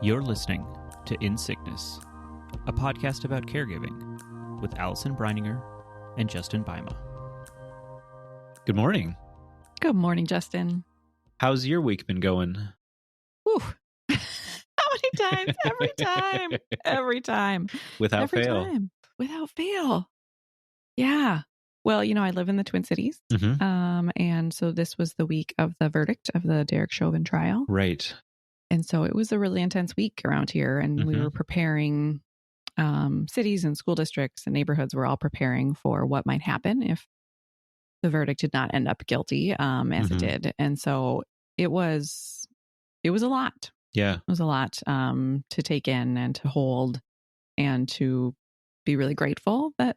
You're listening to In Sickness, a podcast about caregiving with Allison Breininger and Justin Bima. Good morning. Good morning, Justin. How's your week been going? Whew. How many times? Every time. Every time. Without Every fail. time. Without fail. Yeah. Well, I live in the Twin Cities. Mm-hmm. And so this was the week of the verdict of the Derek Chauvin trial. Right. And so it was a really intense week around here. And we were preparing, cities and school districts and neighborhoods were all preparing for what might happen if the verdict did not end up guilty, as it did. And so it was a lot. Yeah. It was a lot to take in and to hold and to be really grateful that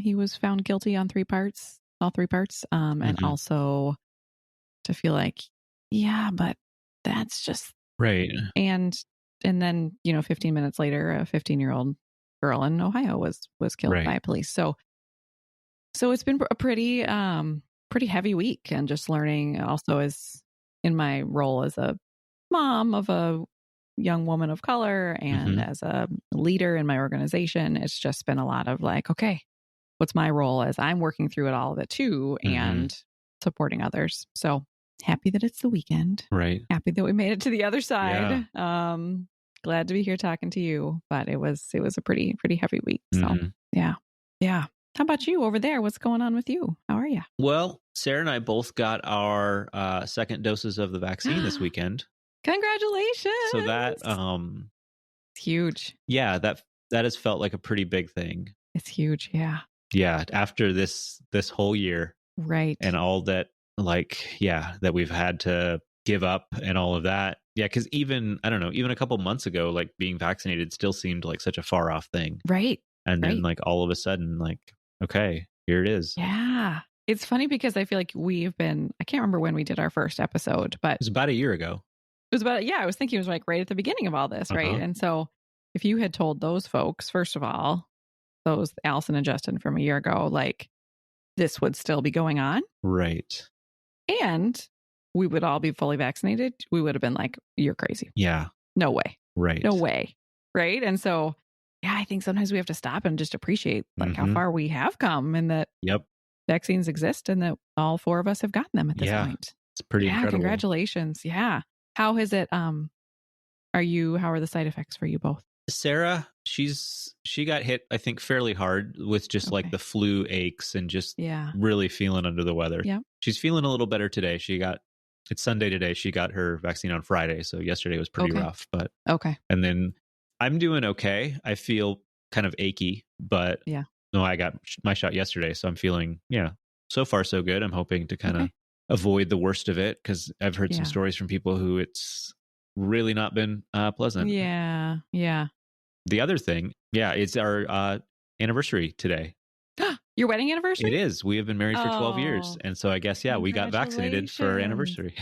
he was found guilty on all three parts. And also to feel like, yeah, but that's just right. And then, 15 minutes later, a 15-year-old girl in Ohio was killed by police. So it's been a pretty heavy week, and just learning also as in my role as a mom of a young woman of color and as a leader in my organization, it's just been a lot of like, okay, what's my role as I'm working through all of it too and supporting others. So happy that it's the weekend. Right. Happy that we made it to the other side. Yeah. Glad to be here talking to you, but it was a pretty heavy week. So yeah. How about you over there? What's going on with you? How are you? Well, Sarah and I both got our second doses of the vaccine this weekend. Congratulations. So that it's huge. Yeah, that has felt like a pretty big thing. It's huge. Yeah. Yeah. After this whole year. Right. And all that, that we've had to give up and all of that. Yeah. Cause even a couple months ago, like being vaccinated still seemed like such a far off thing. Right. And then like all of a sudden, like, okay, here it is. Yeah. It's funny because I feel like I can't remember when we did our first episode, but it was about a year ago. It was I was thinking it was like right at the beginning of all this. Right. And so if you had told those folks, first of all, those Allison and Justin from a year ago, like this would still be going on. Right. And we would all be fully vaccinated, we would have been like, you're crazy. Yeah. No way. Right. No way. Right. And so, yeah, I think sometimes we have to stop and just appreciate like how far we have come and that vaccines exist and that all four of us have gotten them at this point. It's pretty incredible. Congratulations. Yeah. How is it? How are the side effects for you both? Sarah, she got hit, I think, fairly hard with just like the flu aches and just really feeling under the weather. Yeah. She's feeling a little better today. It's Sunday today. She got her vaccine on Friday. So yesterday was pretty rough, but and then I'm doing okay. I feel kind of achy, but no, I got my shot yesterday. So I'm feeling, so far so good. I'm hoping to kind of avoid the worst of it because I've heard some stories from people who it's really not been pleasant. Yeah. Yeah. The other thing, it's our anniversary today. Your wedding anniversary? It is. We have been married for 12 years. And so I guess, we got vaccinated for our anniversary.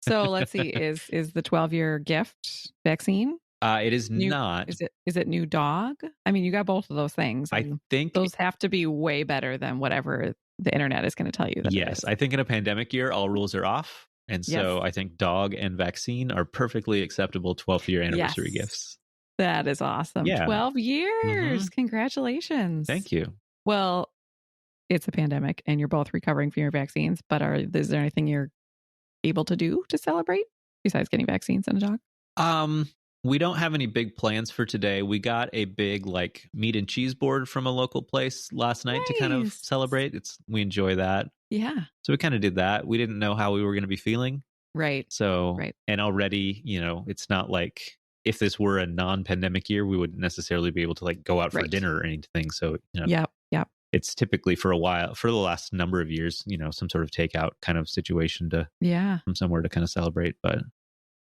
So let's see, is the 12-year gift vaccine? It is not. Is it new dog? I mean, you got both of those things. I think those have to be way better than whatever the internet is going to tell you. Yes. I think in a pandemic year, all rules are off. And so I think dog and vaccine are perfectly acceptable 12th year anniversary gifts. That is awesome. Yeah. 12 years. Congratulations. Thank you. Well, it's a pandemic and you're both recovering from your vaccines, but is there anything you're able to do to celebrate besides getting vaccines and a dog? We don't have any big plans for today. We got a big meat and cheese board from a local place last night to kind of celebrate. We enjoy that. Yeah. So we kind of did that. We didn't know how we were going to be feeling. Right. So, and already, it's not like if this were a non-pandemic year, we wouldn't necessarily be able to go out for dinner or anything. So, Yep. It's typically for the last number of years, some sort of takeout kind of situation from somewhere to kind of celebrate. But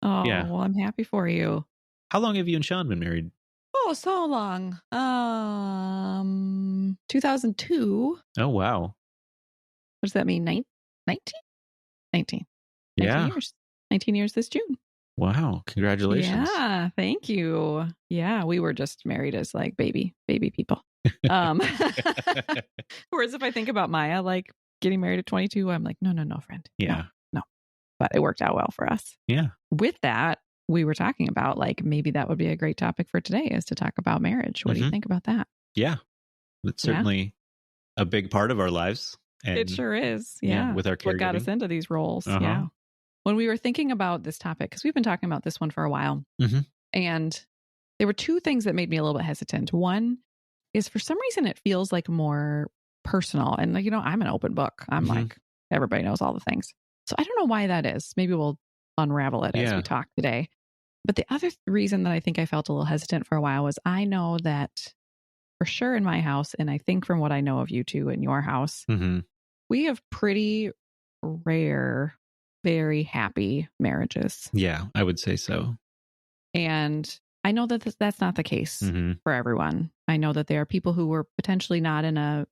well, I'm happy for you. How long have you and Sean been married? Oh, so long. 2002. Oh, wow. What does that mean? 19? 19 years. 19 years this June. Wow. Congratulations. Yeah. Thank you. Yeah. We were just married as baby people. Whereas if I think about Maya, getting married at 22, I'm like, no, friend. Yeah. No. But it worked out well for us. Yeah. With that, we were talking about, like, maybe that would be a great topic for today, is to talk about marriage. What do you think about that? Yeah. It's certainly a big part of our lives. And it sure is. Yeah. With our caregiving. What got us into these roles. Yeah. When we were thinking about this topic, because we've been talking about this one for a while, and there were two things that made me a little bit hesitant. One is, for some reason, it feels like more personal. And, like, I'm an open book. I'm like, everybody knows all the things. So I don't know why that is. Maybe we'll unravel it as we talk today. But the other reason that I think I felt a little hesitant for a while was, I know that for sure in my house, and I think from what I know of you two in your house, we have pretty rare, very happy marriages. Yeah, I would say so. And I know that that's not the case for everyone. I know that there are people who were potentially not in a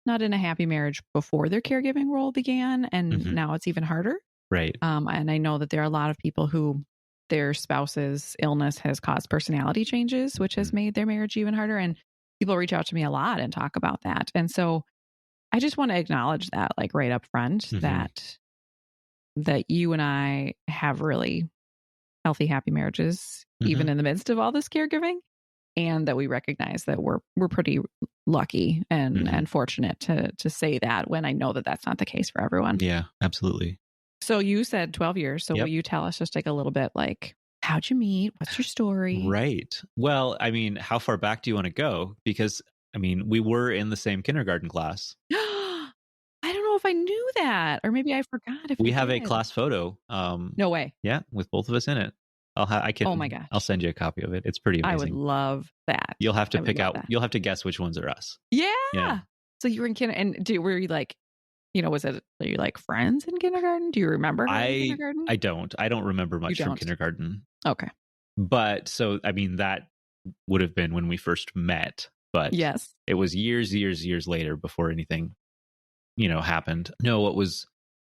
happy marriage before their caregiving role began, and now it's even harder. Right. And I know that there are a lot of people who their spouse's illness has caused personality changes, which has made their marriage even harder. And people reach out to me a lot and talk about that. And so I just want to acknowledge that, like, right up front, that you and I have really healthy, happy marriages, even in the midst of all this caregiving, and that we recognize that we're pretty lucky and fortunate to say that, when I know that that's not the case for everyone. Yeah, absolutely. So you said 12 years. So will you tell us just like a little bit, like, how'd you meet? What's your story? Right. Well, I mean, how far back do you want to go? Because, I mean, we were in the same kindergarten class. I don't know if I knew that, or maybe I forgot. If we have a class photo. No way. Yeah, with both of us in it. I can. Oh my gosh! I'll send you a copy of it. It's pretty amazing. I would love that. You'll have to pick out. You'll have to guess which ones are us. Yeah. So you were in kindergarten, and were you like, are you like friends in kindergarten? Do you remember in kindergarten? I don't remember much from kindergarten. Okay. But so, I mean, that would have been when we first met. But yes, it was years later before anything, happened. No,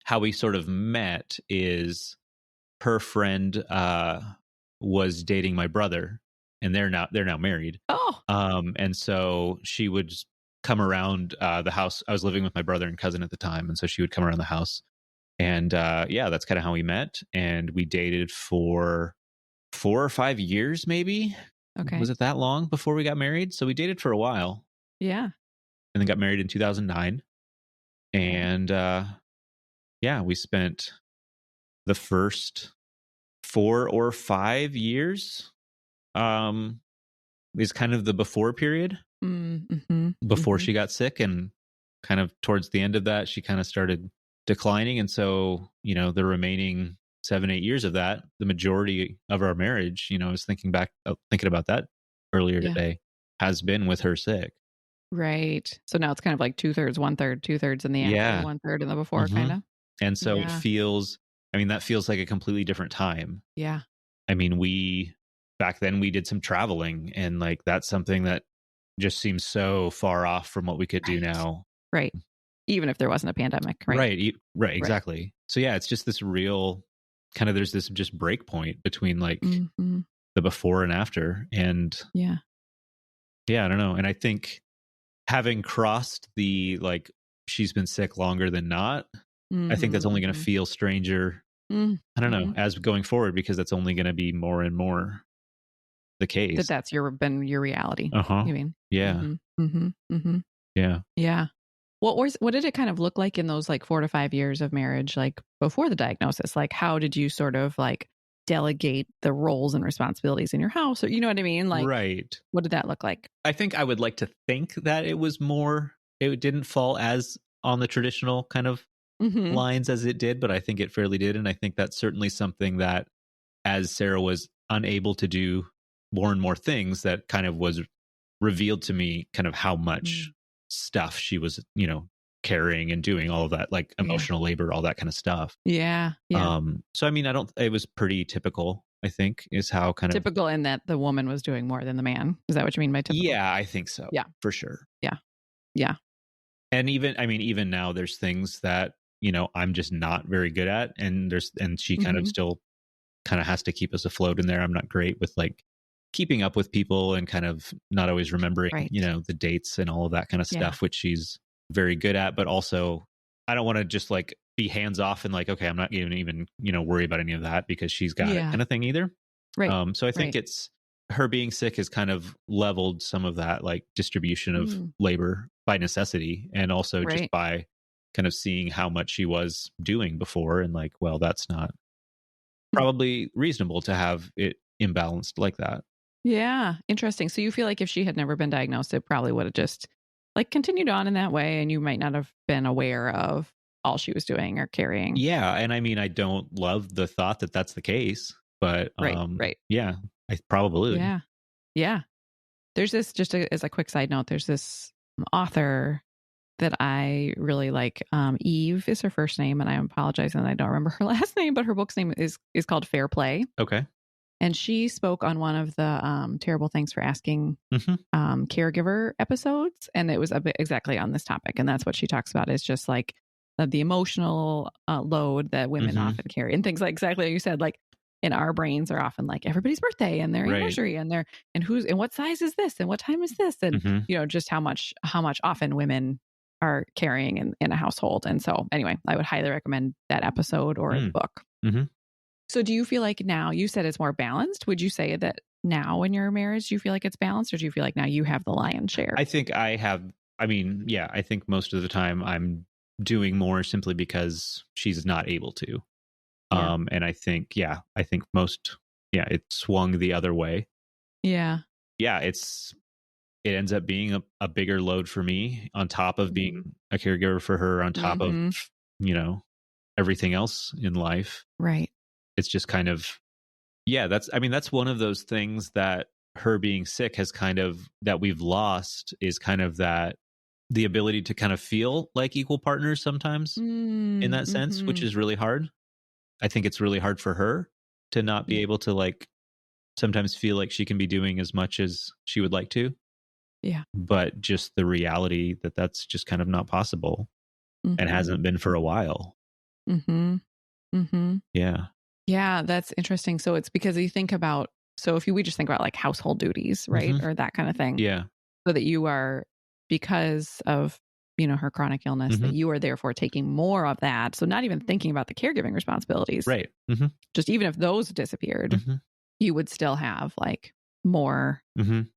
how we sort of met is her friend was dating my brother, and they're now married. Oh. And so she would come around the house. I was living with my brother and cousin at the time, and so she would come around the house. And that's kind of how we met. And we dated for 4 or 5 years, maybe. Okay. Was it that long before we got married? So we dated for a while. Yeah. And then got married in 2009. And we spent the first 4 or 5 years is kind of the before period. Before she got sick, and kind of towards the end of that, she kind of started declining. And so, the remaining 7-8 years of that, the majority of our marriage, I was thinking about that earlier today, has been with her sick. Right. So now it's kind of like 2/3, 1/3, 2/3 in the after, 1/3 in the before, kind of. And so it feels, that feels like a completely different time. Yeah. I mean, back then we did some traveling, and like, that's something that just seems so far off from what we could do now. Right. Even if there wasn't a pandemic. Right. Right. Exactly. So it's just this real kind of, there's this just break point between like the before and after. And I don't know. And I think having crossed the, like, she's been sick longer than not, I think that's only going to feel stranger. I don't know, as going forward, because that's only going to be more and more the case. That's been your reality. You mean? Yeah. Yeah. Yeah. What did it kind of look like in those like 4 to 5 years of marriage, like before the diagnosis? Like, how did you sort of like delegate the roles and responsibilities in your house? Or, you know what I mean? Like, right. What did that look like? I think I would like to think that it didn't fall as on the traditional kind of lines as it did, but I think it fairly did. And I think that's certainly something that, as Sarah was unable to do more and more things, that kind of was revealed to me kind of how much stuff she was, carrying and doing, all of that, like emotional labor, all that kind of stuff. Yeah. So, I mean, it was pretty typical, I think, is how kind of typical, in that the woman was doing more than the man. Is that what you mean by typical? Yeah, I think so. Yeah, for sure. Yeah. And even now there's things that, I'm just not very good at. And she kind of still kind of has to keep us afloat in there. I'm not great with like keeping up with people, and kind of not always remembering, the dates and all of that kind of stuff, which she's very good at. But also, I don't want to just like be hands off and like, okay, I'm not even worry about any of that, because she's got it kind of thing either. Right. So I think it's her being sick has kind of leveled some of that like distribution of labor by necessity, and also just by kind of seeing how much she was doing before, and like, well, that's not probably reasonable to have it imbalanced like that. Yeah. Interesting. So you feel like if she had never been diagnosed, it probably would have just like continued on in that way, and you might not have been aware of all she was doing or carrying. Yeah. And I mean, I don't love the thought that that's the case, but right. Yeah, I probably. Yeah. Yeah. There's this, just as a quick side note, there's this author that I really like. Eve is her first name, and I apologize and I don't remember her last name, but her book's name is called Fair Play. Okay. And she spoke on one of the Terrible Thanks for Asking caregiver episodes, and it was exactly on this topic. And that's what she talks about, is just like the emotional load that women often carry, and things like exactly like you said, like in our brains are often like everybody's birthday and their anniversary and who's and what size is this and what time is this, and you know, just how much often women are carrying in a household. And so anyway, I would highly recommend that episode or the book. So do you feel like now, you said it's more balanced. Would you say that now in your marriage, do you feel like it's balanced, or do you feel like now you have the lion's share? I think I have. I mean, yeah, I think most of the time I'm doing more simply because she's not able to. And I think it swung the other way. Yeah. Yeah. It ends up being a bigger load for me, on top of being a caregiver for her, on top of, you know, everything else in life. Right. It's just kind of, that's one of those things that her being sick has kind of, that we've lost, is kind of that, the ability to kind of feel like equal partners sometimes in that sense, which is really hard. I think it's really hard for her to not be able to like sometimes feel like she can be doing as much as she would like to. Yeah. But just the reality that that's just kind of not possible and hasn't been for a while. Yeah. Yeah, that's interesting. So it's because you think about, so if we just think about like household duties, right? Or that kind of thing. Yeah. So that you are, because of, you know, her chronic illness, that you are therefore taking more of that. So not even thinking about the caregiving responsibilities. Right. Just even if those disappeared, you would still have like more, an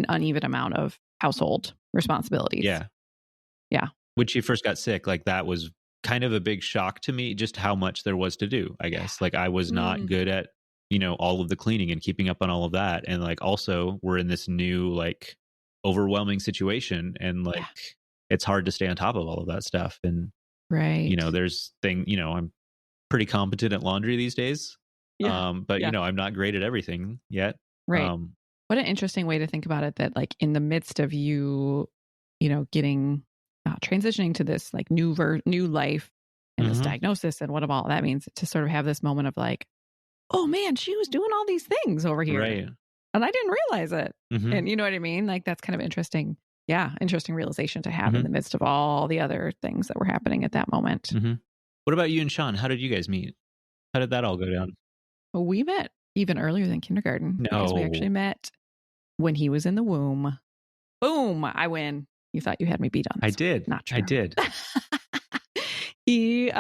uneven amount of household responsibilities. Yeah. Yeah. When she first got sick, like that was kind of a big shock to me, just how much there was to do, I guess. Like I was not good at, you know, all of the cleaning and keeping up on all of that. And like, also we're in this new, like overwhelming situation, and like, it's hard to stay on top of all of that stuff. And, you know, I'm pretty competent at laundry these days. But you know, I'm not great at everything yet. Right. What an interesting way to think about it, that like in the midst of you know, getting transitioning to this like new life and this diagnosis and what all that means, to sort of have this moment of like, oh man, she was doing all these things over here. Right. And I didn't realize it. And you know what I mean? Like that's kind of interesting. Yeah. Interesting realization to have in the midst of all the other things that were happening at that moment. What about you and Sean? How did you guys meet? How did that all go down? Well, we met even earlier than kindergarten. No. Because we actually met when he was in the womb. Boom. I win. You thought you had me beat on this. I did. Not true. I did. He,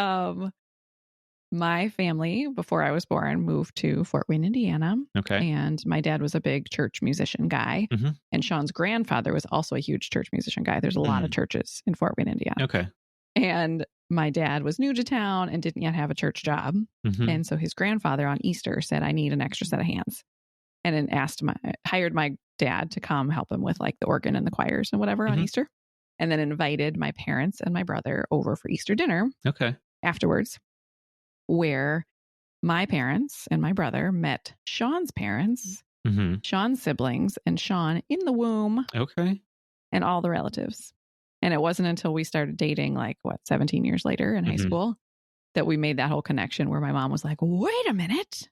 my family, before I was born, moved to Fort Wayne, Indiana. Okay. And my dad was a big church musician guy. And Sean's grandfather was also a huge church musician guy. There's a lot of churches in Fort Wayne, Indiana. Okay. And my dad was new to town and didn't yet have a church job. And so his grandfather on Easter said, I need an extra set of hands. And then hired my dad to come help him with like the organ and the choirs and whatever on Easter. And then invited my parents and my brother over for Easter dinner. Okay. Afterwards, where my parents and my brother met Sean's parents, Sean's siblings, and Sean in the womb. Okay. And all the relatives. And it wasn't until we started dating, like 17 years later in high school, that we made that whole connection where my mom was like, wait a minute.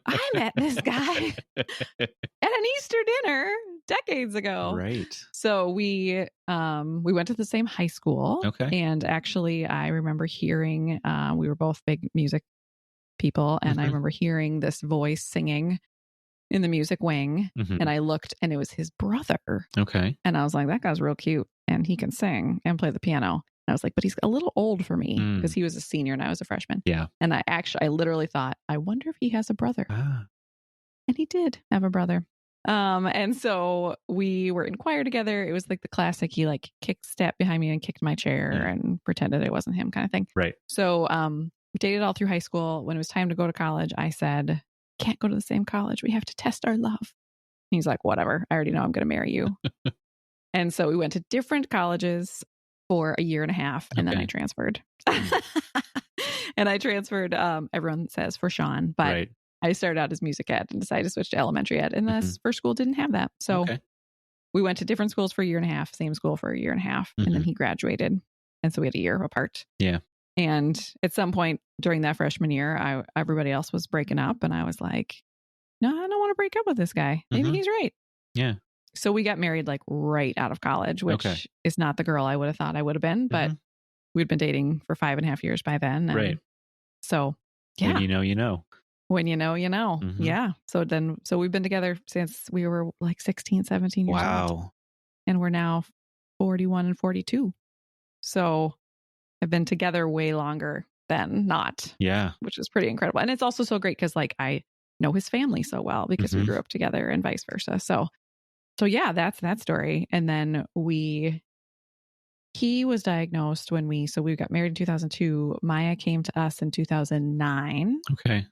I met this guy at an Easter dinner decades ago. Right. So we went to the same high school. Okay. And actually, I remember hearing, we were both big music people, and I remember hearing this voice singing in the music wing, and I looked, and it was his brother. Okay. And I was like, that guy's real cute, and he can sing and play the piano. I was like, but he's a little old for me, because he was a senior and I was a freshman. Yeah. And I literally thought, I wonder if he has a brother. And he did have a brother. And so we were in choir together. It was like the classic, he like stepped behind me and kicked my chair and pretended it wasn't him kind of thing. Right. So we dated all through high school. When it was time to go to college, I said, can't go to the same college. We have to test our love. He's like, whatever. I already know I'm going to marry you. And so we went to different colleges for a year and a half, and then I transferred. And I transferred, everyone says for Sean, but I started out as music ed and decided to switch to elementary ed. And the first school didn't have that. So we went to different schools for a year and a half, same school for a year and a half. And then he graduated. And so we had a year apart. Yeah. And at some point during that freshman year, everybody else was breaking up. And I was like, no, I don't want to break up with this guy. Maybe he's right. Yeah. So we got married like right out of college, which is not the girl I would have thought I would have been. But we'd been dating for 5.5 years by then. And so, yeah. When you know, you know. When you know, you know. Yeah. So we've been together since we were like 16, 17 years old. And we're now 41 and 42. So I've been together way longer than not. Yeah. Which is pretty incredible. And it's also so great because like I know his family so well because we grew up together and vice versa. So yeah, that's that story. And then he was diagnosed when we got married in 2002. Maya came to us in 2009. Okay.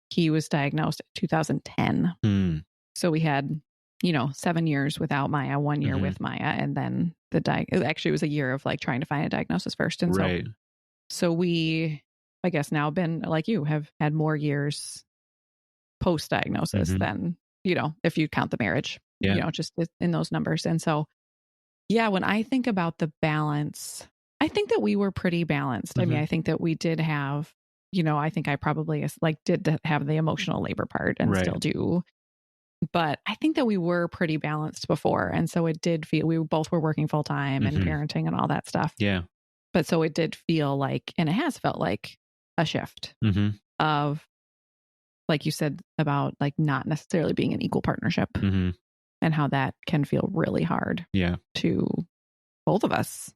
He was diagnosed in 2010. So we had, 7 years without Maya, 1 year with Maya. And then actually it was a year of like trying to find a diagnosis first. And so we, I guess now been like you have had more years post-diagnosis than, if you count the marriage, just in those numbers. And so, yeah, when I think about the balance, I think that we were pretty balanced. I mean, I think that we did have, I think I probably did have the emotional labor part and still do. But I think that we were pretty balanced before. And so it did feel, we both were working full time and parenting and all that stuff. Yeah. But so it did feel like, and it has felt like a shift of, like you said, about like not necessarily being an equal partnership and how that can feel really hard to both of us,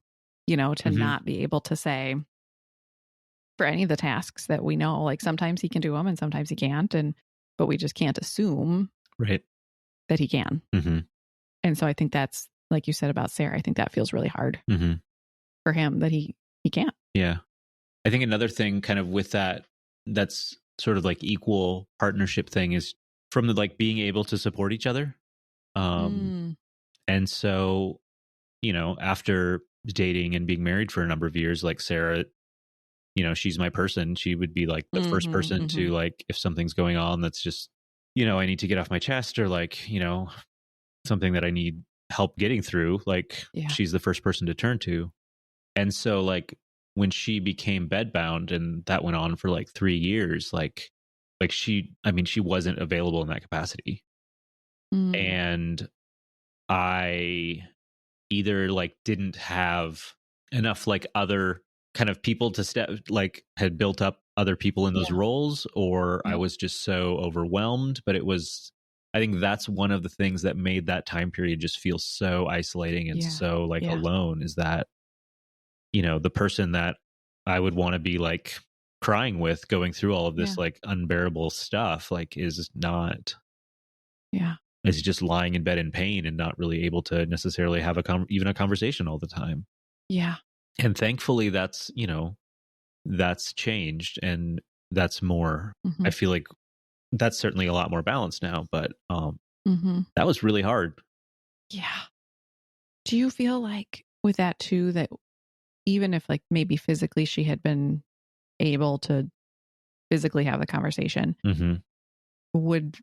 to not be able to say for any of the tasks that we know, like sometimes he can do them and sometimes he can't. But we just can't assume that he can. And so I think that's, like you said about Sarah, I think that feels really hard for him that he can't. Yeah. I think another thing kind of with that's sort of like equal partnership thing is from the like being able to support each other. And so, after dating and being married for a number of years, like Sarah, she's my person. She would be like the first person to like, if something's going on, that's just, I need to get off my chest or like, something that I need help getting through. Like she's the first person to turn to. And so like when she became bedbound and that went on for like 3 years, like she wasn't available in that capacity. And I either like didn't have enough like other kind of people to step, like had built up other people in those roles, or I was just so overwhelmed. But I think that's one of the things that made that time period just feel so isolating and so like alone, is that, the person that I would want to be like crying with going through all of this like unbearable stuff, like is just lying in bed in pain and not really able to necessarily have even a conversation all the time. Yeah. And thankfully that's, that's changed and that's more, I feel like that's certainly a lot more balanced now, but that was really hard. Yeah. Do you feel like with that too, that even if like maybe physically she had been able to physically have the conversation, would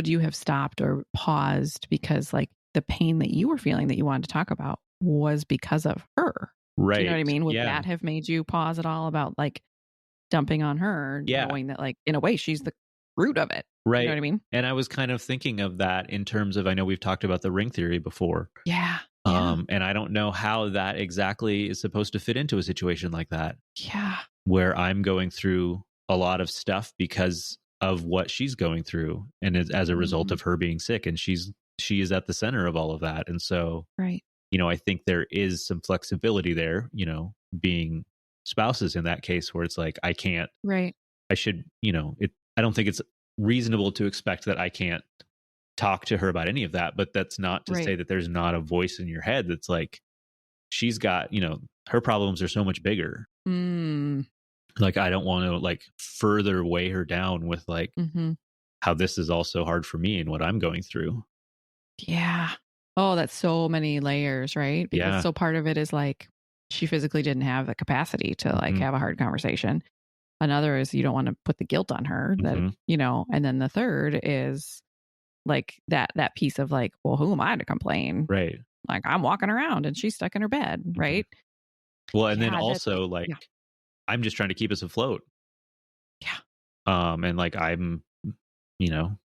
you have stopped or paused because like the pain that you were feeling that you wanted to talk about was because of her? Right. Do you know what I mean? Would that have made you pause at all about like dumping on her, knowing that like in a way she's the root of it? Right. You know what I mean? And I was kind of thinking of that in terms of, I know we've talked about the ring theory before. Yeah. And I don't know how that exactly is supposed to fit into a situation like that. Yeah. Where I'm going through a lot of stuff because of what she's going through. And as a result of her being sick, and she is at the center of all of that. And so, I think there is some flexibility there, being spouses in that case where it's like, I can't, I should, I don't think it's reasonable to expect that I can't talk to her about any of that. But that's not to say that there's not a voice in your head that's like, she's got, her problems are so much bigger. Like, I don't want to like further weigh her down with like how this is also hard for me and what I'm going through. Yeah. Oh, that's so many layers, right? Because so part of it is like she physically didn't have the capacity to like have a hard conversation. Another is you don't want to put the guilt on her that, and then the third is like that piece of like, well, who am I to complain? Right. Like, I'm walking around and she's stuck in her bed. Right. Well, and then also like, I'm just trying to keep us afloat. Yeah. And like, I'm,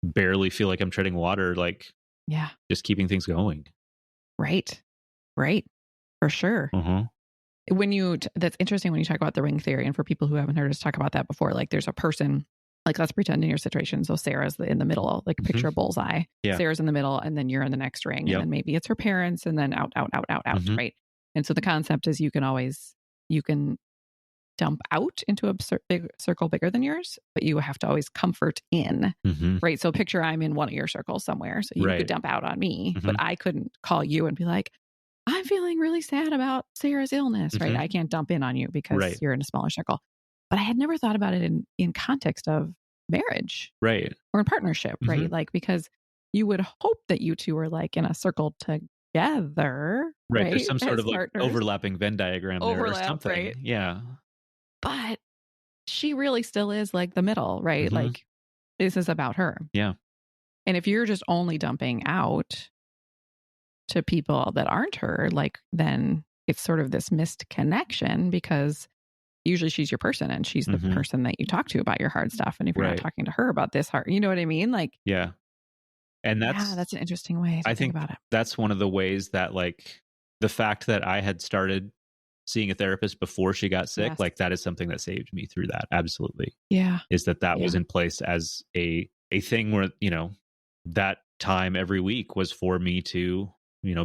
barely feel like I'm treading water, like, just keeping things going. Right. For sure. That's interesting when you talk about the ring theory. And for people who haven't heard us talk about that before, like there's a person, like let's pretend in your situation. So Sarah's in the middle, like picture a bullseye. Yeah. Sarah's in the middle and then you're in the next ring. Yep. And then maybe it's her parents and then out, right? And so the concept is you can dump out into a big circle bigger than yours, but you have to always comfort in, right? So picture I'm in one of your circles somewhere. So you could dump out on me, but I couldn't call you and be like, I'm feeling really sad about Sarah's illness, right? I can't dump in on you because you're in a smaller circle. But I had never thought about it in context of marriage, right? Or in partnership, right? Like, because you would hope that you two are like in a circle together, right? There's some sort of like overlapping Venn diagram there or something. Right? Yeah. But she really still is like the middle, right? Like, this is about her. Yeah. And if you're just only dumping out to people that aren't her, like, then it's sort of this missed connection because usually she's your person and she's the person that you talk to about your hard stuff. And if you're not talking to her about this hard, you know what I mean? Like, yeah. And that's an interesting way to think about it. That's one of the ways that like the fact that I had started seeing a therapist before she got sick, like that is something that saved me through that. Absolutely. Yeah. Is that was in place as a thing where, that time every week was for me to,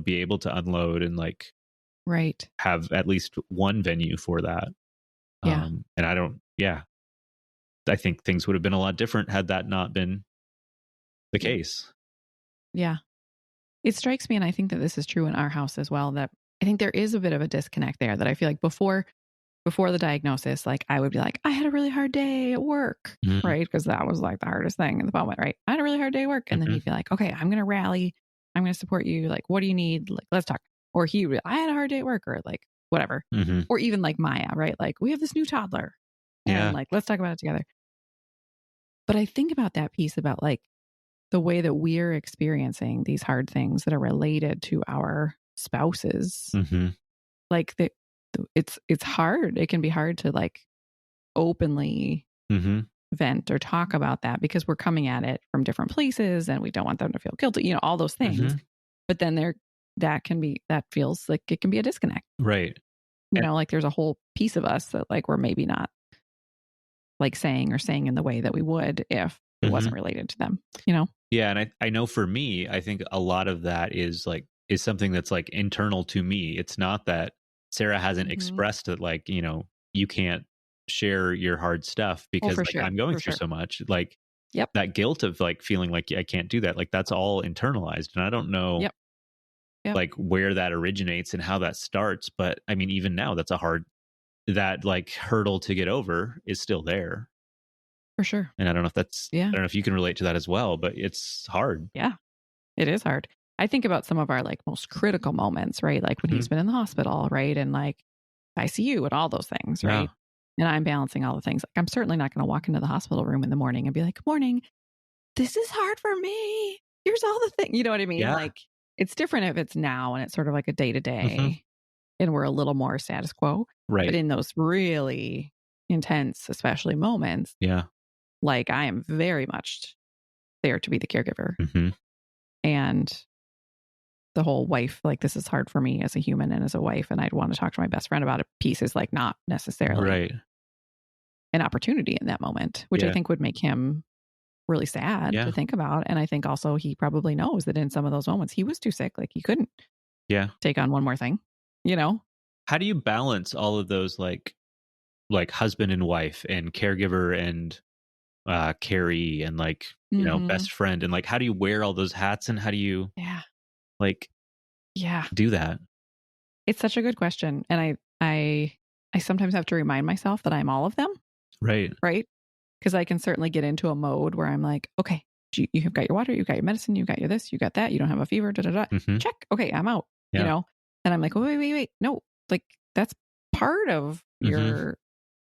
be able to unload and like, have at least one venue for that. Yeah. And I think things would have been a lot different had that not been the case. Yeah. It strikes me, and I think that this is true in our house as well, that I think there is a bit of a disconnect there that I feel like before the diagnosis, like I would be like, I had a really hard day at work, right? Because that was like the hardest thing in the moment, right? I had a really hard day at work. And then he'd be like, okay, I'm going to rally. I'm going to support you. Like, what do you need? Like, let's talk. Or I had a hard day at work, or like whatever. Or even like Maya, right? Like, we have this new toddler and like, let's talk about it together. But I think about that piece about like the way that we're experiencing these hard things that are related to our spouses. Like it's hard. It can be hard to like openly vent or talk about that because we're coming at it from different places and we don't want them to feel guilty, all those things. But then that feels like it can be a disconnect. Right. Like there's a whole piece of us that like we're maybe not like saying in the way that we would if it wasn't related to them, Yeah. And I know for me, I think a lot of that is something that's like internal to me. It's not that Sarah hasn't expressed that like, you can't share your hard stuff because like, I'm going through so much. Like that guilt of like feeling like I can't do that. Like that's all internalized. And I don't know like where that originates and how that starts. But I mean, even now that like hurdle to get over is still there. For sure. And I don't know if I don't know if you can relate to that as well, but it's hard. Yeah, it is hard. I think about some of our like most critical moments, right? Like when he's been in the hospital, right? And like ICU and all those things, right? And I'm balancing all the things. Like I'm certainly not going to walk into the hospital room in the morning and be like, good morning, this is hard for me. Here's all the things, you know what I mean? Yeah. Like it's different if it's now and it's sort of like a day to day and we're a little more status quo. Right. But in those really intense, especially moments, like I am very much there to be the caregiver. And the whole wife, like this is hard for me as a human and as a wife, and I'd want to talk to my best friend about it piece is like not necessarily an opportunity in that moment, which I think would make him really sad to think about. And I think also he probably knows that in some of those moments he was too sick, like he couldn't take on one more thing, How do you balance all of those like husband and wife and caregiver and carry and like, you know, best friend, and like, how do you wear all those hats, and how do you like do that? It's such a good question. And I sometimes have to remind myself that I'm all of them. Right. Right. Because I can certainly get into a mode where I'm like, okay, you have got your water, you've got your medicine, you've got your this, you got that, you don't have a fever, check. Okay, I'm out, you know? And I'm like, wait. No, like that's part of your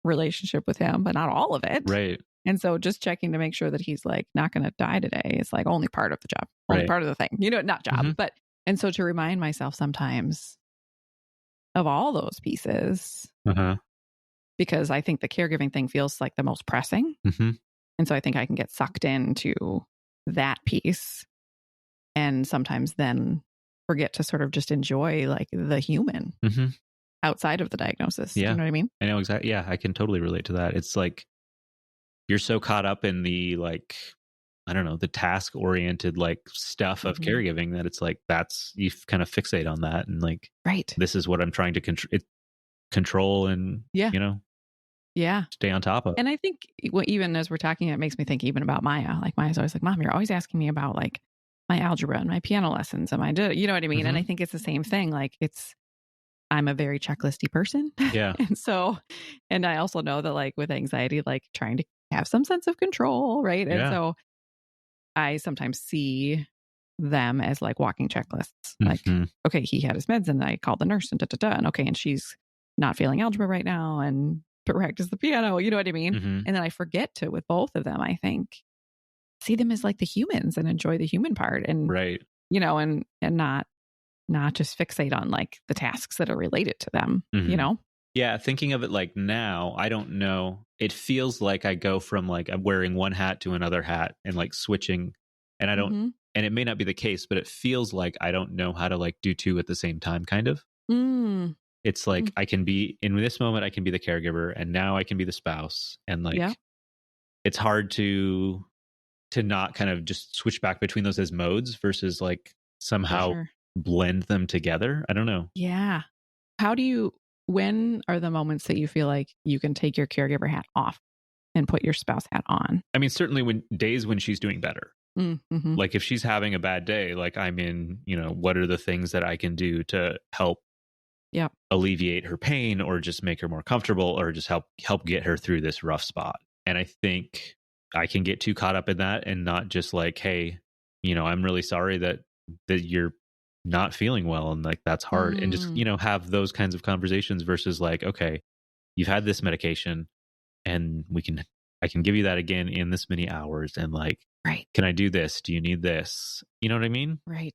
relationship with him, but not all of it. Right. And so just checking to make sure that he's like not going to die today is like only part of the job, only part of the thing, you know, not job, but, and so to remind myself sometimes of all those pieces, because I think the caregiving thing feels like the most pressing. And so I think I can get sucked into that piece and sometimes then forget to sort of just enjoy like the human outside of the diagnosis. Yeah. You know what I mean? I know exactly. Yeah, I can totally relate to that. It's like you're so caught up in the like, I don't know, the task oriented like stuff of caregiving that it's like you kind of fixate on that and like, this is what I'm trying to control and, you know, stay on top of. And I think even as we're talking, it makes me think even about Maya. Like Maya's always like, Mom, you're always asking me about like my algebra and my piano lessons and you know what I mean? And I think it's the same thing. Like I'm a very checklisty person. Yeah. And so, and I also know that like with anxiety, like trying to have some sense of control. Right. And so I sometimes see them as like walking checklists. Like, okay, he had his meds and I called the nurse and and okay, and she's not feeling algebra right now and practice the piano, you know what I mean? And then I forget to, with both of them, I think, see them as like the humans and enjoy the human part and, you know, and not just fixate on like the tasks that are related to them, you know? Yeah. Thinking of it like now, I don't know. It feels like I go from like, I'm wearing one hat to another hat and like switching, and I don't, and it may not be the case, but it feels like I don't know how to like do two at the same time, kind of. It's like I can be in this moment, I can be the caregiver, and now I can be the spouse. And like, it's hard to not kind of just switch back between those as modes versus like somehow blend them together. I don't know. Yeah. When are the moments that you feel like you can take your caregiver hat off and put your spouse hat on? I mean, certainly when she's doing better. Like if she's having a bad day, like I'm in, you know, what are the things that I can do to help alleviate her pain or just make her more comfortable or just help get her through this rough spot. And I think I can get too caught up in that and not just like, hey, you know, I'm really sorry that you're not feeling well and like that's hard, and just, you know, have those kinds of conversations versus like, okay, you've had this medication and I can give you that again in this many hours, and like, can I do this? Do you need this? You know what I mean? Right.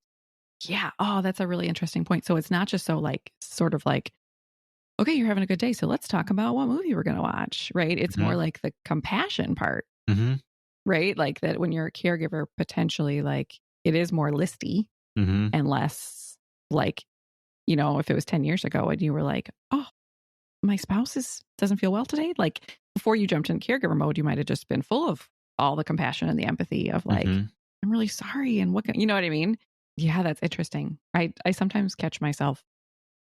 Yeah. Oh, that's a really interesting point. So it's not just so like, sort of like, okay, you're having a good day, so let's talk about what movie we're going to watch, right? It's more like the compassion part, right? Like that when you're a caregiver, potentially like it is more listy and less like, you know, if it was 10 years ago and you were like, oh, my spouse doesn't feel well today. Like before you jumped in caregiver mode, you might have just been full of all the compassion and the empathy of like, I'm really sorry. And you know what I mean? Yeah, that's interesting. I sometimes catch myself,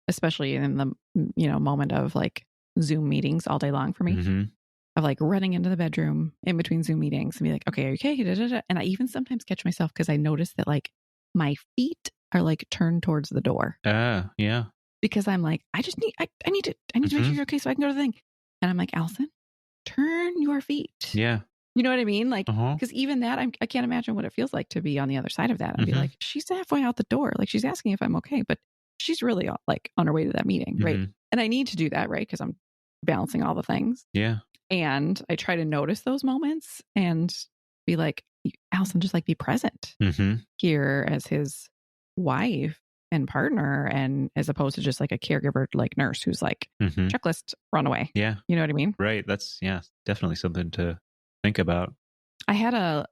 especially in the, you know, moment of like Zoom meetings all day long for me, of like running into the bedroom in between Zoom meetings and be like, okay, are you okay? Da-da-da. And I even sometimes catch myself because I notice that like my feet are like turned towards the door. Yeah. Because I'm like, I need to make sure you're okay so I can go to the thing. And I'm like, Allison, turn your feet. Yeah. You know what I mean? Like, because even that, I can't imagine what it feels like to be on the other side of that and be like, she's halfway out the door. Like she's asking if I'm okay, but she's really like on her way to that meeting. Right. And I need to do that, right? Because I'm balancing all the things. Yeah. And I try to notice those moments and be like, Allison, just like be present here as his wife and partner, and as opposed to just like a caregiver, like nurse who's like checklist, run away. Yeah. You know what I mean? Right. That's definitely something to think about. I had a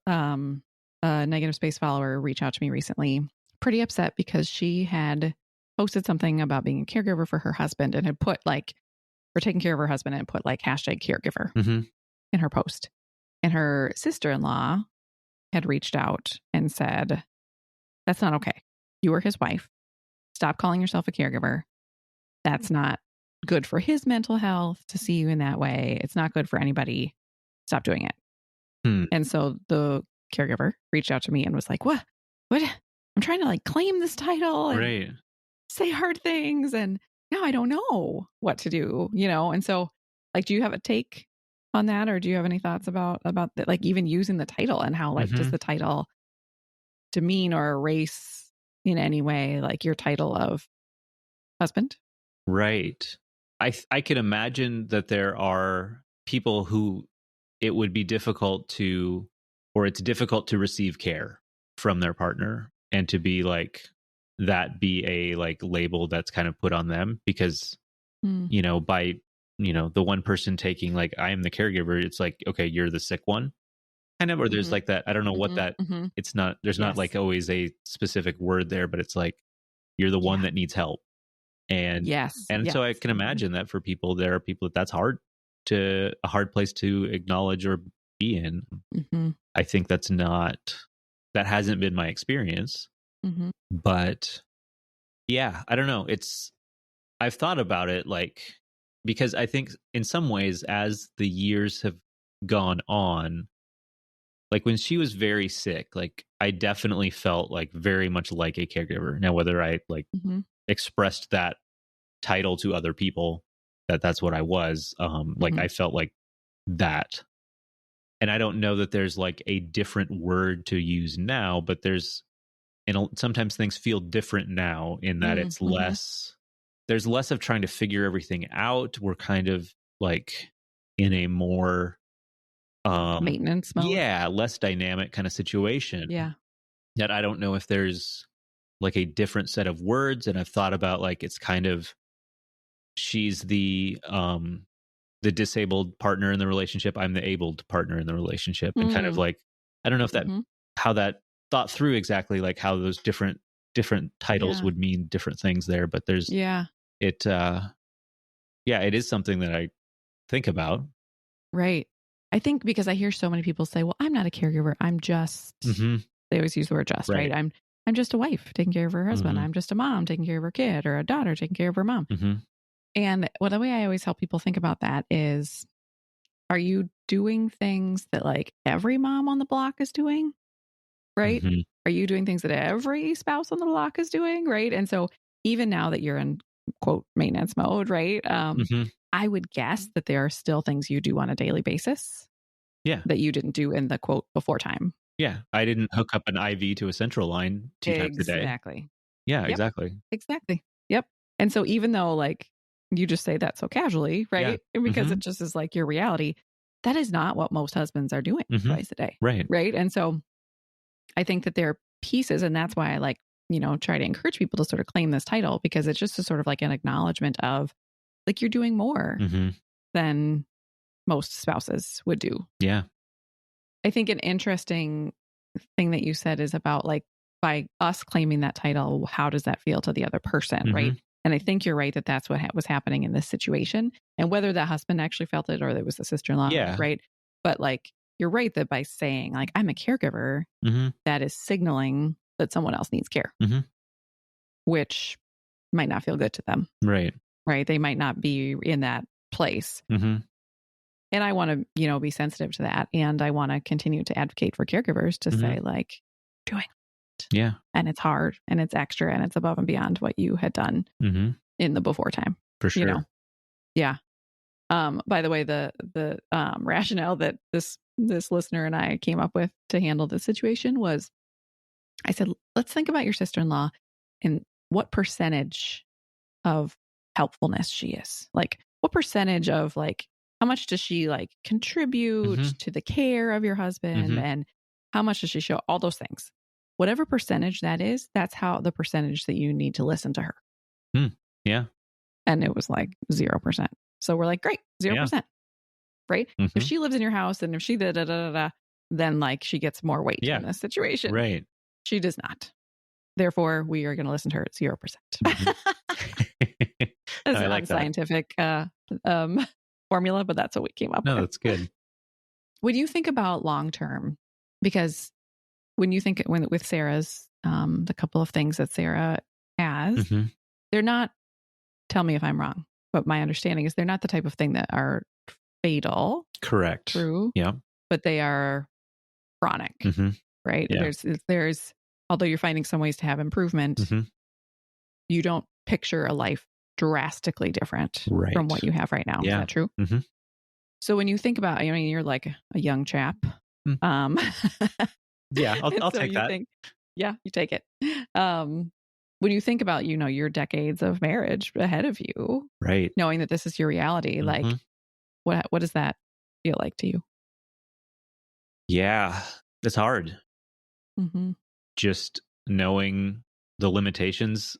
negative space follower reach out to me recently, pretty upset because she had posted something about being a caregiver for her husband and had put like, or taking care of her husband and put like #caregiver in her post. And her sister-in-law had reached out and said, that's not okay. You are his wife. Stop calling yourself a caregiver. That's not good for his mental health to see you in that way. It's not good for anybody. Stop doing it. And so the caregiver reached out to me and was like, what? I'm trying to like claim this title and say hard things. And now I don't know what to do, And so like, do you have a take on that? Or do you have any thoughts about that, like even using the title and how like, does the title demean or erase in any way, like your title of husband? Right. I can imagine that there are people who it would be difficult to, or it's difficult to receive care from their partner and to be like, that be a like label that's kind of put on them because, by, the one person taking like, I am the caregiver, it's like, okay, you're the sick one kind of, or there's like that, I don't know what that, it's not, there's not like always a specific word there, but it's like, you're the one that needs help. And so I can imagine that for people, there are people that's a hard place to acknowledge or be in. I think that hasn't been my experience, but yeah, I don't know. I've thought about it like, because I think in some ways, as the years have gone on, like when she was very sick, like I definitely felt like very much like a caregiver. Now, whether I like expressed that title to other people, that's what I was, like I felt like that. And I don't know that there's like a different word to use now, but sometimes things feel different now in that it's there's less of trying to figure everything out. We're kind of like in a more maintenance mode. Yeah, less dynamic kind of situation. Yeah. That I don't know if there's like a different set of words. And I've thought about like, it's kind of, she's the disabled partner in the relationship. I'm the abled partner in the relationship. And kind of like, I don't know if how that thought through exactly like how those different titles would mean different things there. But there's, it is something that I think about. Right. I think because I hear so many people say, well, I'm not a caregiver. I'm just, they always use the word just, right? I'm just a wife taking care of her husband. I'm just a mom taking care of her kid, or a daughter taking care of her mom. And the way I always help people think about that is, are you doing things that like every mom on the block is doing? Right? Are you doing things that every spouse on the block is doing? Right. And so even now that you're in quote maintenance mode, right? I would guess that there are still things you do on a daily basis. That you didn't do in the quote before time. Yeah. I didn't hook up an IV to a central line 2 times a day. Exactly. Yeah, exactly. Yep. And so even though like you just say that so casually, right? Because it just is like your reality, that is not what most husbands are doing twice a day. Right. And so I think that there are pieces, and that's why I like, try to encourage people to sort of claim this title, because it's just a sort of like an acknowledgement of like, you're doing more than most spouses would do. Yeah. I think an interesting thing that you said is about like, by us claiming that title, how does that feel to the other person? Right. And I think you're right that that's what was happening in this situation, and whether that husband actually felt it or it was the sister-in-law. Right. But like, you're right that by saying like, I'm a caregiver, that is signaling that someone else needs care, which might not feel good to them. Right. They might not be in that place. And I want to, be sensitive to that. And I want to continue to advocate for caregivers to say like, doing it. Yeah. And it's hard and it's extra and it's above and beyond what you had done in the before time. For sure. Yeah. By the way, the rationale that this listener and I came up with to handle this situation was, I said, let's think about your sister-in-law and what percentage of helpfulness she is. Like, what percentage of like, how much does she like contribute to the care of your husband, and how much does she show? All those things. Whatever percentage that is, that's how the percentage that you need to listen to her. Yeah. And it was like 0%. So we're like, great, 0%. Right? If she lives in your house and if she then like she gets more weight in this situation. Right. She does not. Therefore, we are going to listen to her at 0%. That's an unscientific formula, but that's what we came up with. No, that's good. When you think about long term, because when you think with Sarah's, the couple of things that Sarah has, they're not, tell me if I'm wrong, but my understanding is they're not the type of thing that are fatal. Correct. True. Yeah. But they are chronic, right? Yeah. There's, although you're finding some ways to have improvement, you don't picture a life drastically different from what you have right now. Yeah. Is that true? So when you think about, I mean, you're like a young chap. Yeah, I'll take that. You take it. When you think about, your decades of marriage ahead of you, right, knowing that this is your reality, like what does that feel like to you? Yeah, it's hard. Just knowing the limitations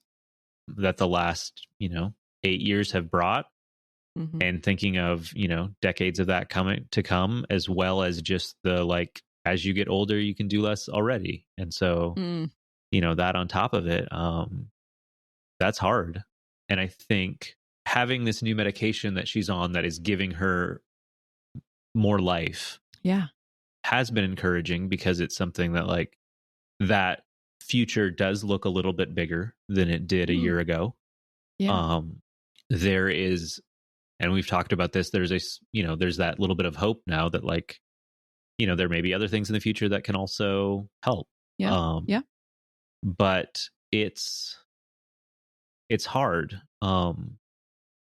that the last, 8 years have brought, and thinking of, decades of that come, as well as just the, like, as you get older, you can do less already. And so, that on top of it, that's hard. And I think having this new medication that she's on that is giving her more life, has been encouraging, because it's something that, like, that future does look a little bit bigger than it did a year ago. There is, and we've talked about this, there's there's that little bit of hope now that, like, there may be other things in the future that can also help. But it's hard. And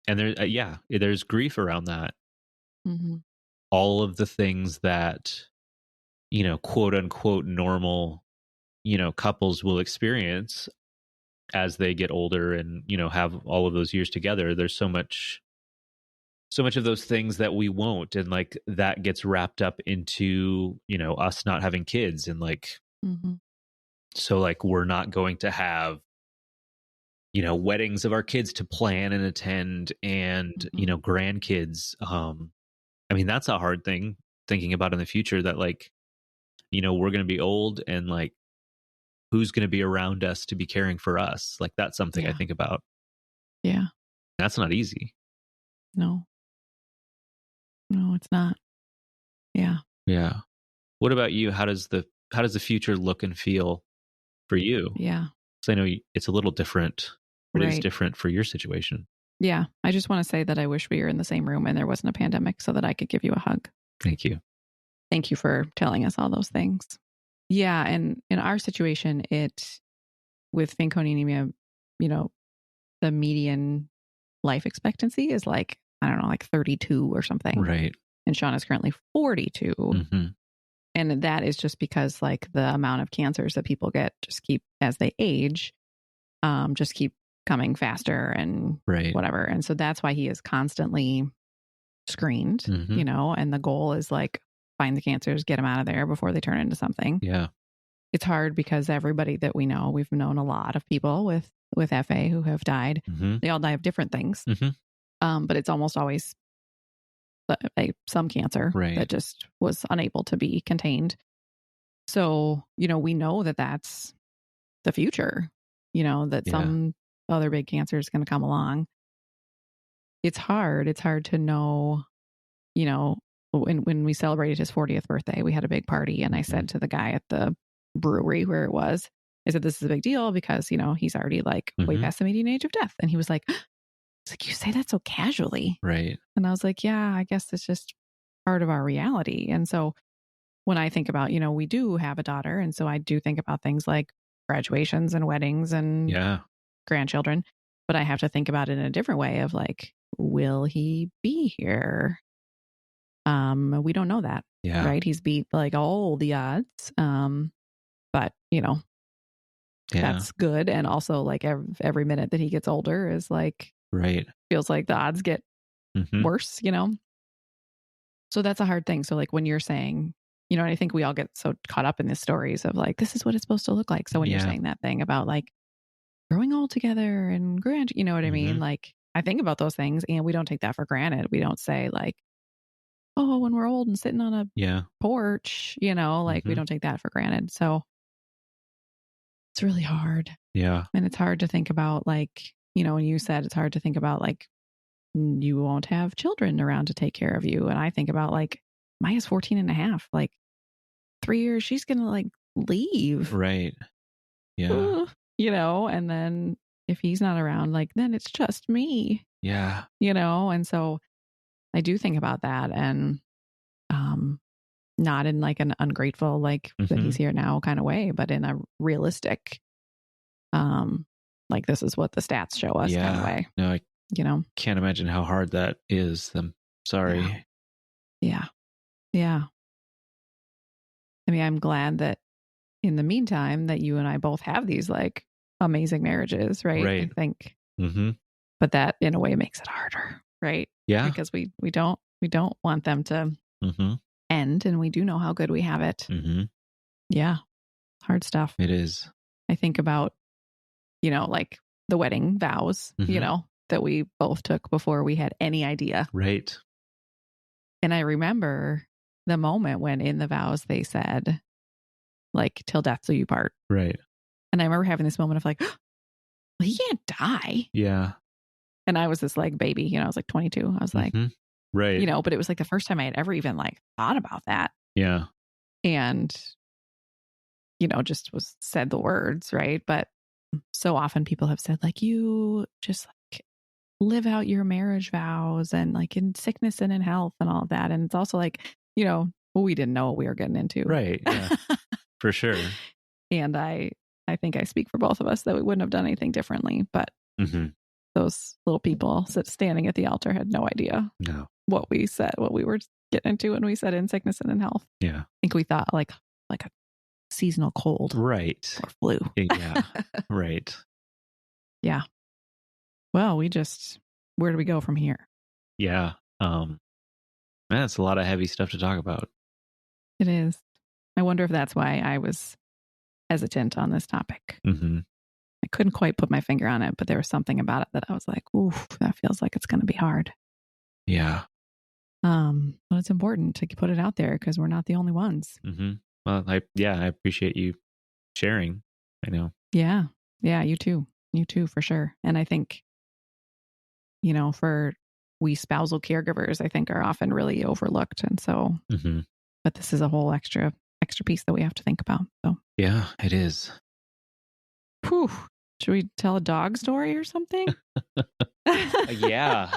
there's grief around that. All of the things that, quote unquote normal, couples will experience as they get older and, have all of those years together. There's so much of those things that we won't, and, like, that gets wrapped up into, us not having kids, and, like, so, like, we're not going to have, weddings of our kids to plan and attend, and, grandkids. I mean, that's a hard thing, thinking about in the future, that, like, we're going to be old, and, like, who's going to be around us to be caring for us? Like, that's something I think about. Yeah. That's not easy. No, it's not. Yeah. Yeah. What about you? How does the future look and feel for you? Yeah. Because I know it's a little different, but it's different for your situation. Yeah. I just want to say that I wish we were in the same room and there wasn't a pandemic, so that I could give you a hug. Thank you. Thank you for telling us all those things. Yeah. And in our situation, with Fanconi anemia, the median life expectancy is like, I don't know, like 32 or something. Right. And Sean is currently 42. And that is just because, like, the amount of cancers that people get just keep, as they age, just keep coming faster and whatever. And so that's why he is constantly screened, and the goal is, like, find the cancers, get them out of there before they turn into something. Yeah. It's hard because everybody that we know, we've known a lot of people with FA who have died. They all die of different things. But it's almost always some cancer that just was unable to be contained. So, we know that that's the future, that some other big cancer is going to come along. It's hard. It's hard to know, when we celebrated his 40th birthday, we had a big party, and I said to the guy at the brewery where it was, I said, this is a big deal because, he's already, like, way past the median age of death. And he was like, you say that so casually. Right. And I was like, yeah, I guess it's just part of our reality. And so when I think about, we do have a daughter. And so I do think about things like graduations and weddings and grandchildren. But I have to think about it in a different way of, like, will he be here? We don't know that. Yeah. Right. He's beat, like, all the odds. But, that's good. And also, like, every minute that he gets older is, like, feels like the odds get worse, So that's a hard thing. So, like, when you're saying, and I think we all get so caught up in these stories of, like, this is what it's supposed to look like. So when you're saying that thing about, like, growing old together and you know what I mean? Like, I think about those things, and we don't take that for granted. We don't say, like, oh, when we're old and sitting on a porch, like, we don't take that for granted. So it's really hard. Yeah. And it's hard to think about, like, when you said it's hard to think about, like, you won't have children around to take care of you. And I think about, like, Maya's 14 and a half, like, 3 years, she's going to, like, leave. Right. Yeah. And then if he's not around, like, then it's just me. Yeah. And so I do think about that. And not in like an ungrateful, like that he's here now kind of way, but in a realistic, like this is what the stats show us kind of way. No, I can't imagine how hard that is. I'm sorry. Yeah. I mean, I'm glad that in the meantime that you and I both have these like amazing marriages, right? I think, but that in a way makes it harder, right? Yeah, because we don't want them to end, and we do know how good we have it. Yeah, hard stuff. It is. I think about, like the wedding vows, that we both took before we had any idea. Right. And I remember the moment when in the vows they said, like, till death do you part. Right. And I remember having this moment of like, well, he can't die. Yeah. And I was this like baby, I was like 22. I was like, right. But it was like the first time I had ever even like thought about that. Yeah. And, just said the words, right? But so often people have said like, you just like live out your marriage vows and like in sickness and in health and all of that. And it's also like, we didn't know what we were getting into. Right. Yeah. For sure. And I think I speak for both of us that we wouldn't have done anything differently, but those little people standing at the altar had no idea what we said, what we were getting into when we said in sickness and in health. Yeah. I think we thought like a seasonal cold. Right. Or flu. Yeah. Right. Yeah. Well, where do we go from here? Yeah. That's a lot of heavy stuff to talk about. It is. I wonder if that's why I was hesitant on this topic. I couldn't quite put my finger on it, but there was something about it that I was like, ooh, that feels like it's going to be hard. Yeah. But it's important to put it out there because we're not the only ones. Well, I appreciate you sharing. I know. Yeah. Yeah. You too, for sure. And I think, we spousal caregivers, I think are often really overlooked. And so, but this is a whole extra piece that we have to think about. So yeah, it is. Whew. Should we tell a dog story or something? Yeah.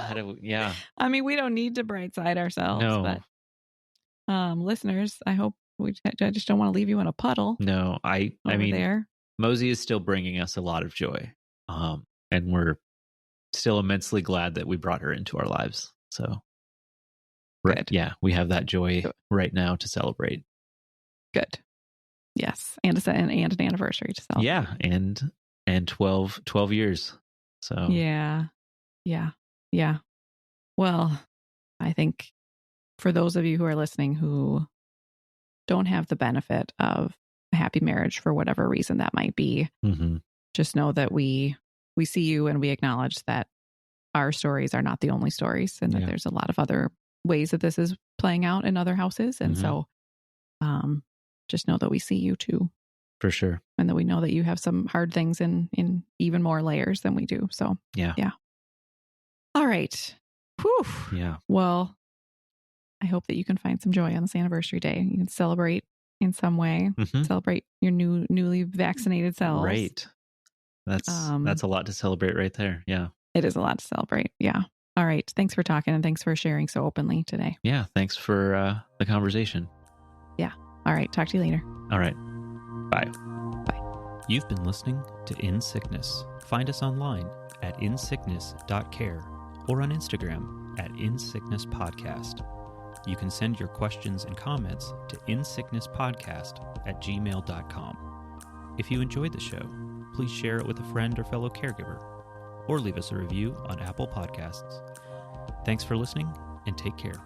I mean, we don't need to brightside ourselves, but listeners, I hope I just don't want to leave you in a puddle. No, I mean, there. Mosey is still bringing us a lot of joy. And we're still immensely glad that we brought her into our lives. So good. Yeah, we have that joy right now to celebrate. Good. Yes. And an anniversary to celebrate. Yeah. And 12 years. So yeah. Well, I think for those of you who are listening who don't have the benefit of a happy marriage for whatever reason that might be, just know that we see you and we acknowledge that our stories are not the only stories and that there's a lot of other ways that this is playing out in other houses. And so just know that we see you too. For sure. And that we know that you have some hard things in even more layers than we do. So yeah. All right. Whew. Yeah. Well, I hope that you can find some joy on this anniversary day. You can celebrate in some way, celebrate your newly vaccinated selves. Right. That's a lot to celebrate right there. Yeah. It is a lot to celebrate. Yeah. All right. Thanks for talking and thanks for sharing so openly today. Yeah. Thanks for the conversation. Yeah. All right. Talk to you later. All right. Bye. Bye. You've been listening to In Sickness. Find us online at insickness.care or on Instagram at insicknesspodcast. You can send your questions and comments to insicknesspodcast@gmail.com. If you enjoyed the show, please share it with a friend or fellow caregiver, or leave us a review on Apple Podcasts. Thanks for listening, and take care.